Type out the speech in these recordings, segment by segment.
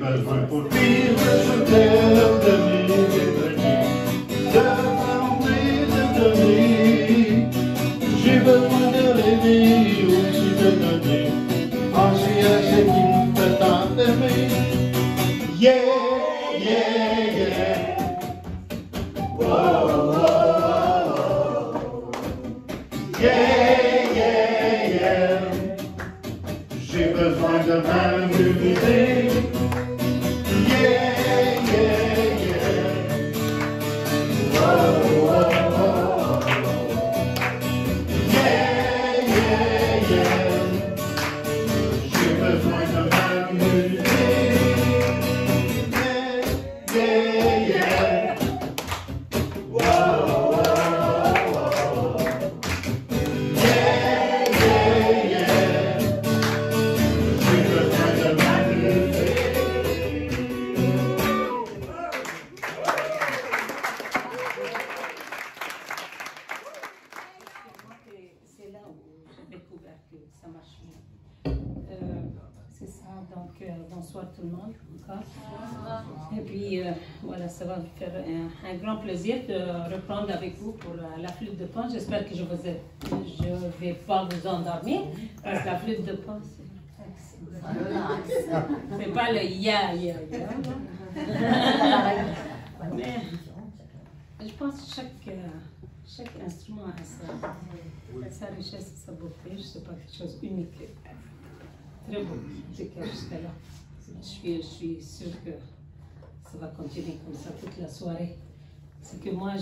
besoin pour vivre, je t'aime de mille et de nuit, de planter, de donner. J'ai besoin de rêver, aussi de donner, penser à ce qui me fait tant aimer. Yeah, yeah, yeah. Oh, oh, oh, oh. Yeah, yeah, yeah. J'ai besoin de m'amuser. Yeah, yeah, yeah. Oh, oh, oh. Yeah, yeah, yeah. J'ai besoin de m'amuser. Yeah, yeah, yeah. Oh, oh, oh. Yeah, yeah, yeah. J'ai besoin de m'amuser. C'est là où j'ai découvert que ça marche bien. C'est ça, donc bonsoir tout le monde encore. Et puis voilà, ça va me faire un grand plaisir de reprendre avec vous pour la flûte de Pan. J'espère que je ne vais pas vous endormir, parce que la flûte de Pan, c'est pas le ya, ya, ya. Mais je pense que chaque instrument a sa richesse et sa beauté. Je ne sais pas, quelque chose d'unique. Très beau, jusqu'à là. Je suis sûre que ça va continuer comme ça toute la soirée. C'est que moi,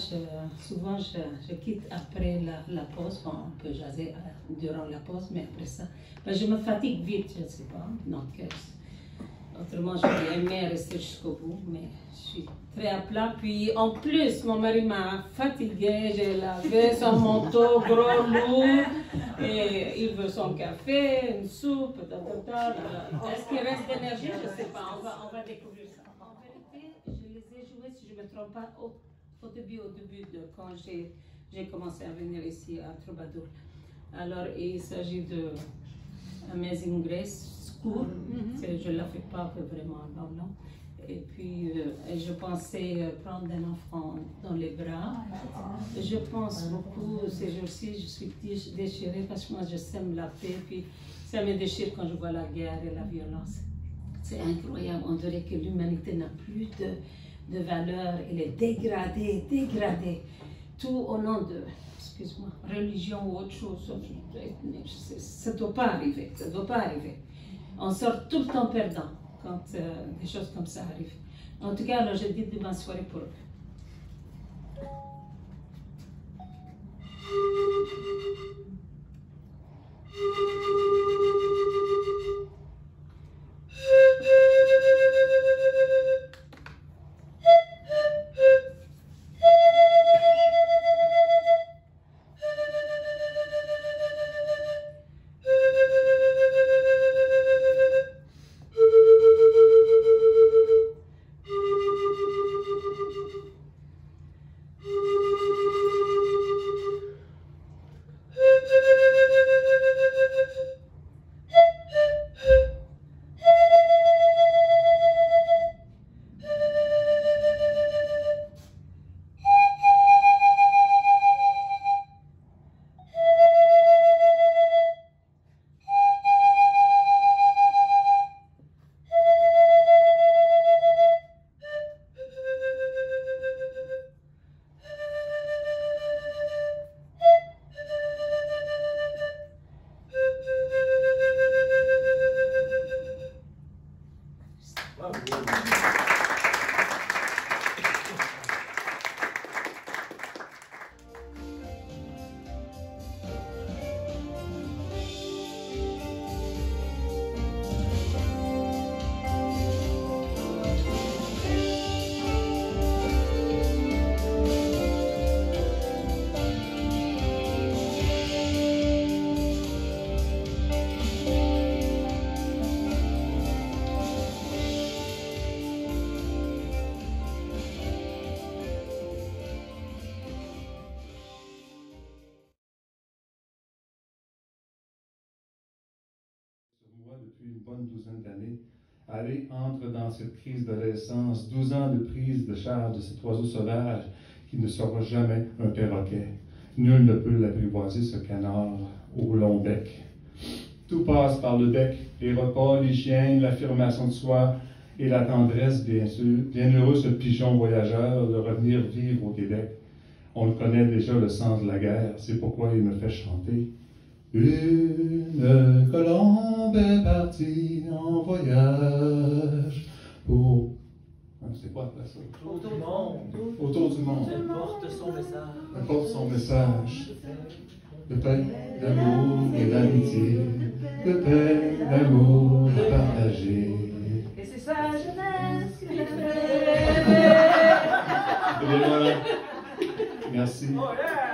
souvent, je quitte après la pause. Bon, on peut jaser durant la pause, mais après ça, ben, je me fatigue vite, je ne sais pas. Donc, autrement, j'aurais aimé rester jusqu'au bout, mais je suis très à plat. Puis, en plus, mon mari m'a fatiguée. J'ai lavé son manteau gros, lourd. Et il veut son café, une soupe, Est-ce qu'il reste d'énergie? Je ne sais pas. On va découvrir ça. En vérité, je les ai joués, si je ne me trompe pas, au début de quand j'ai commencé à venir ici à Troubadour. Alors, il s'agit de Amazing Grace, court. Je ne la fais pas vraiment long. Et puis, je pensais prendre un enfant dans les bras. Je pense beaucoup, ces jours-ci, je suis déchirée parce que moi, je sème la paix. Puis, ça me déchire quand je vois la guerre et la violence. C'est incroyable. On dirait que l'humanité n'a plus de valeur. Elle est dégradée. Tout au nom de, excuse-moi, religion ou autre chose. Ça ne doit pas arriver. On sort tout le temps perdant quand des choses comme ça arrivent. En tout cas, alors j'ai dit demain soirée pour eux. Depuis une bonne douzaine d'années. Allez, entre dans cette crise d'adolescence, 12 ans de prise de charge de cet oiseau sauvage qui ne sera jamais un perroquet. Nul ne peut l'apprivoiser, ce canard au long bec. Tout passe par le bec, les repas, l'hygiène, l'affirmation de soi et la tendresse, bien sûr. Bienheureux ce pigeon voyageur de revenir vivre au Québec. On le connaît déjà, le sens de la guerre, c'est pourquoi il me fait chanter. Une colombe est partie en voyage pour... C'est quoi ça? Autour du monde. Autour du monde. Elle porte son message. Elle porte son message. De paix, d'amour et d'amitié. De paix, d'amour à partager. Et c'est sa jeunesse qui l'a fait. Et voilà. Merci. Oh yeah!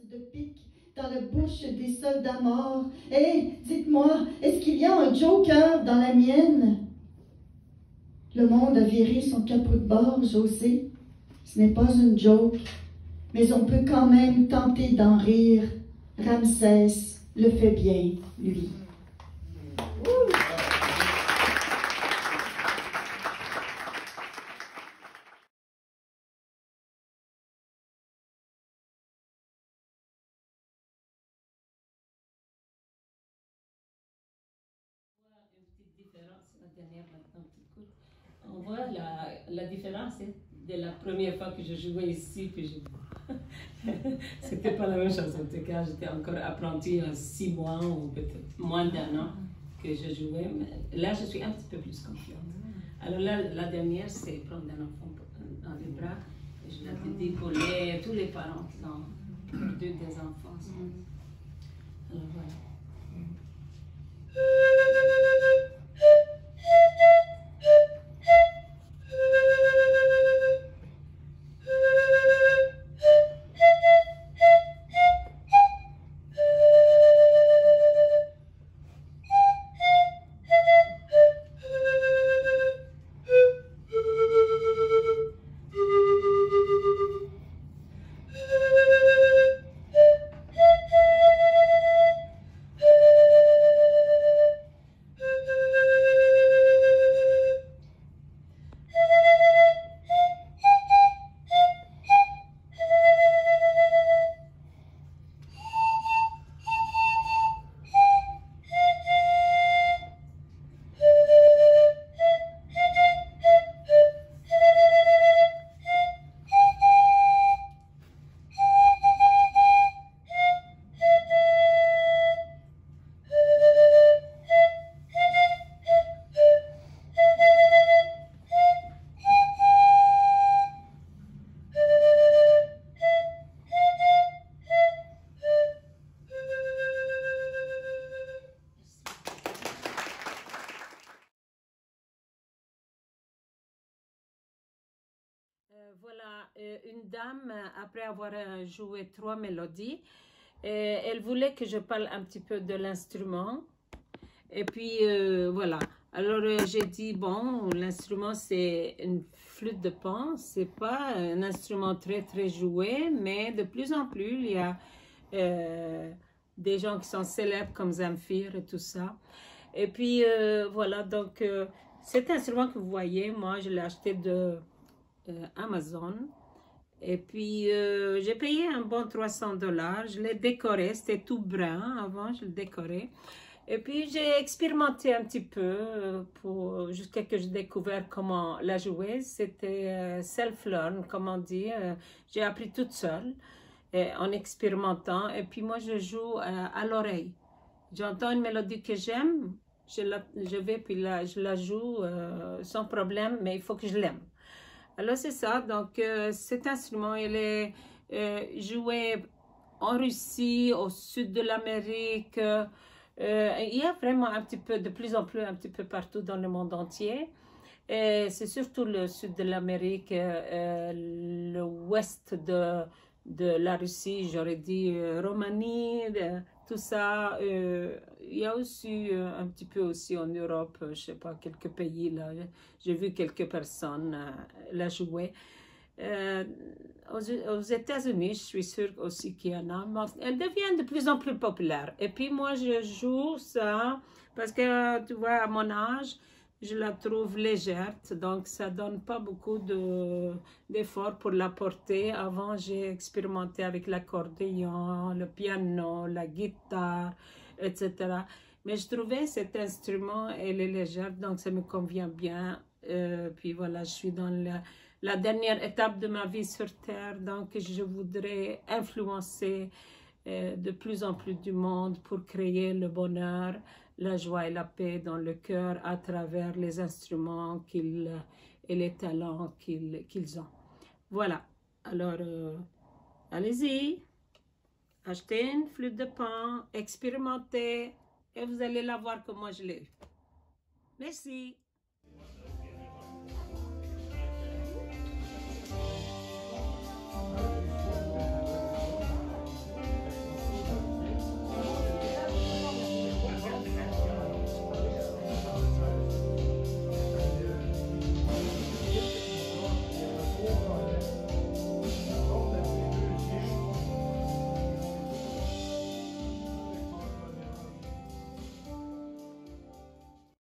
De pique dans la bouche des soldats morts. Hé, dites-moi, est-ce qu'il y a un joker dans la mienne? Le monde a viré son capot de bord, José. Ce n'est pas une joke, mais on peut quand même tenter d'en rire. Ramsès le fait bien, lui. La dernière maintenant, on voit la différence de la première fois que je jouais ici, puis c'était pas la même chose en tout cas. J'étais encore apprentie à 6 mois ou peut-être moins d'1 an que je jouais. Mais là, je suis un petit peu plus confiante. Alors là, la dernière, c'est prendre un enfant dans les bras. Et je l'ai d'épauler tous les parents qui ont perdu des enfants. Alors voilà. Voilà, une dame, après avoir joué 3 mélodies, elle voulait que je parle un petit peu de l'instrument. Et puis, voilà. Alors, j'ai dit, bon, l'instrument, c'est une flûte de pan. C'est pas un instrument très, très joué, mais de plus en plus, il y a des gens qui sont célèbres comme Zamfir et tout ça. Et puis, voilà, donc... cet instrument que vous voyez, moi, je l'ai acheté de Amazon. Et puis, j'ai payé un bon $300. Je l'ai décoré. C'était tout brun avant, je le décorais. Et puis, j'ai expérimenté un petit peu jusqu'à ce que j'ai découvert comment la jouer. C'était self-learn, comme on dit. J'ai appris toute seule en expérimentant. Et puis, moi, je joue à l'oreille. J'entends une mélodie que j'aime, je vais puis je la joue sans problème, mais il faut que je l'aime. Alors, c'est ça. Donc, cet instrument, il est joué en Russie, au sud de l'Amérique. Il y a vraiment un petit peu, de plus en plus, un petit peu partout dans le monde entier. C'est surtout le sud de l'Amérique, le ouest de la Russie, j'aurais dit Roumanie, tout ça. Il y a aussi un petit peu aussi en Europe, je sais pas, quelques pays là. J'ai vu quelques personnes la jouer. Aux États-Unis, je suis sûre aussi qu'il y en a, mais elle devient de plus en plus populaire. Et puis moi, je joue ça parce que, tu vois, à mon âge, je la trouve légère, donc ça donne pas beaucoup d'efforts pour la porter. Avant, j'ai expérimenté avec l'accordéon, le piano, la guitare, etc. Mais je trouvais cet instrument, elle est légère, donc ça me convient bien. Puis voilà, je suis dans la dernière étape de ma vie sur Terre, donc je voudrais influencer de plus en plus du monde pour créer le bonheur, la joie et la paix dans le cœur à travers les instruments et les talents qu'ils ont. Voilà, alors allez-y, achetez une flûte de Pan, expérimentez et vous allez la voir comme moi je l'ai eu. Merci.